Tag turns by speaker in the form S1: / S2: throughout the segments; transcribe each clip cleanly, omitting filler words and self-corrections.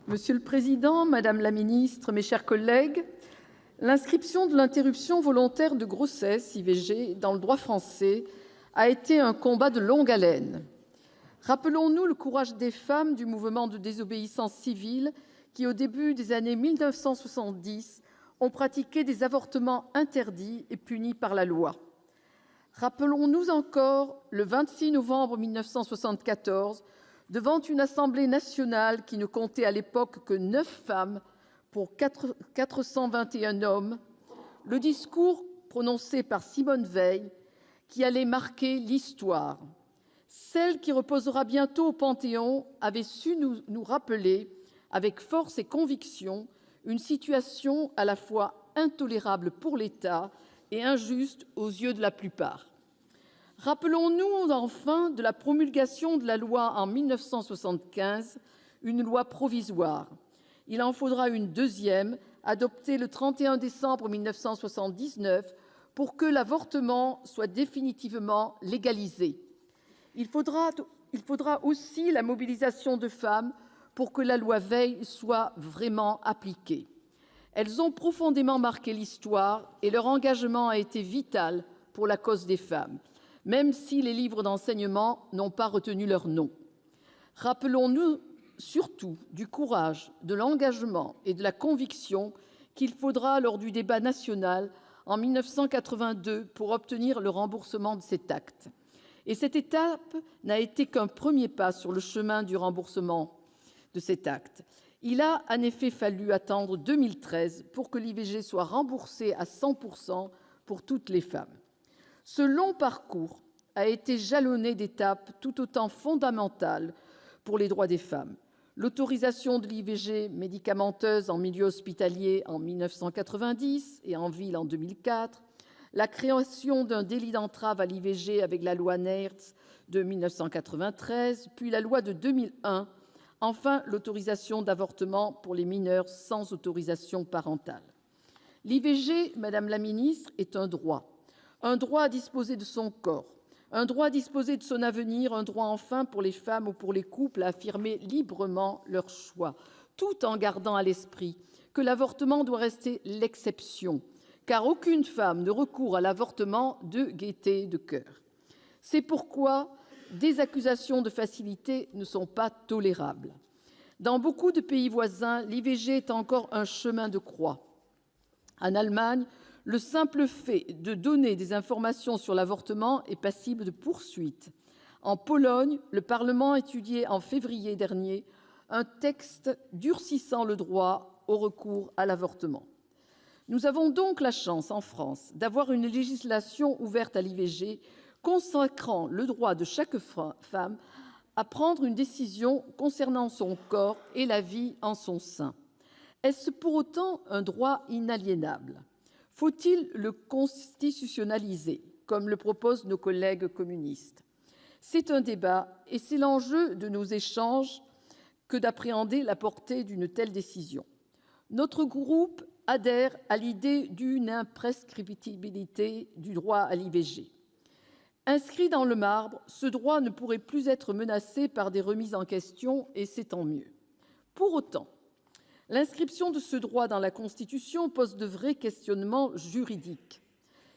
S1: Monsieur le président, madame la ministre, mes chers collègues, l'inscription de l'interruption volontaire de grossesse, IVG, dans le droit français a été un combat de longue haleine. Rappelons-nous le courage des femmes du mouvement de désobéissance civile qui, au début des années 1970, ont pratiqué des avortements interdits et punis par la loi. Rappelons-nous encore le 26 novembre 1974, devant une Assemblée nationale qui ne comptait à l'époque que 9 femmes pour 421 hommes, le discours prononcé par Simone Veil qui allait marquer l'histoire. Celle qui reposera bientôt au Panthéon avait su nous rappeler, avec force et conviction, une situation à la fois intolérable pour l'État et injuste aux yeux de la plupart. Rappelons-nous enfin de la promulgation de la loi en 1975, une loi provisoire. Il en faudra une deuxième, adoptée le 31 décembre 1979, pour que l'avortement soit définitivement légalisé. Il faudra aussi la mobilisation de femmes pour que la loi Veil soit vraiment appliquée. Elles ont profondément marqué l'histoire et leur engagement a été vital pour la cause des femmes, même si les livres d'enseignement n'ont pas retenu leur nom. Rappelons-nous surtout du courage, de l'engagement et de la conviction qu'il faudra lors du débat national en 1982 pour obtenir le remboursement de cet acte. Et cette étape n'a été qu'un premier pas sur le chemin du remboursement de cet acte. Il a en effet fallu attendre 2013 pour que l'IVG soit remboursée à 100% pour toutes les femmes. Ce long parcours a été jalonné d'étapes tout autant fondamentales pour les droits des femmes. L'autorisation de l'IVG médicamenteuse en milieu hospitalier en 1990 et en ville en 2004, la création d'un délit d'entrave à l'IVG avec la loi Neertz de 1993, puis la loi de 2001, enfin l'autorisation d'avortement pour les mineurs sans autorisation parentale. L'IVG, Madame la Ministre, est un droit à disposer de son corps, un droit à disposer de son avenir, un droit enfin pour les femmes ou pour les couples à affirmer librement leur choix, tout en gardant à l'esprit que l'avortement doit rester l'exception, car aucune femme ne recourt à l'avortement de gaieté de cœur. C'est pourquoi des accusations de facilité ne sont pas tolérables. Dans beaucoup de pays voisins, l'IVG est encore un chemin de croix. En Allemagne, le simple fait de donner des informations sur l'avortement est passible de poursuites. En Pologne, le Parlement a étudié en février dernier un texte durcissant le droit au recours à l'avortement. Nous avons donc la chance, en France, d'avoir une législation ouverte à l'IVG consacrant le droit de chaque femme à prendre une décision concernant son corps et la vie en son sein. Est-ce pour autant un droit inaliénable ? Faut-il le constitutionnaliser, comme le proposent nos collègues communistes ? C'est un débat et c'est l'enjeu de nos échanges que d'appréhender la portée d'une telle décision. Notre groupe adhère à l'idée d'une imprescriptibilité du droit à l'IVG. Inscrit dans le marbre, ce droit ne pourrait plus être menacé par des remises en question, et c'est tant mieux. Pour autant, l'inscription de ce droit dans la Constitution pose de vrais questionnements juridiques.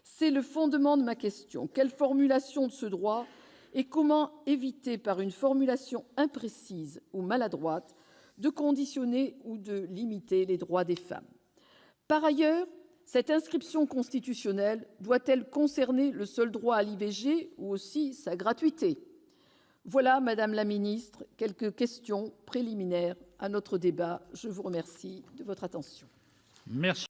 S1: C'est le fondement de ma question. Quelle formulation de ce droit et comment éviter, par une formulation imprécise ou maladroite, de conditionner ou de limiter les droits des femmes ? Par ailleurs, cette inscription constitutionnelle doit-elle concerner le seul droit à l'IVG ou aussi sa gratuité ? Voilà, Madame la Ministre, quelques questions préliminaires à notre débat. Je vous remercie de votre attention.
S2: Merci.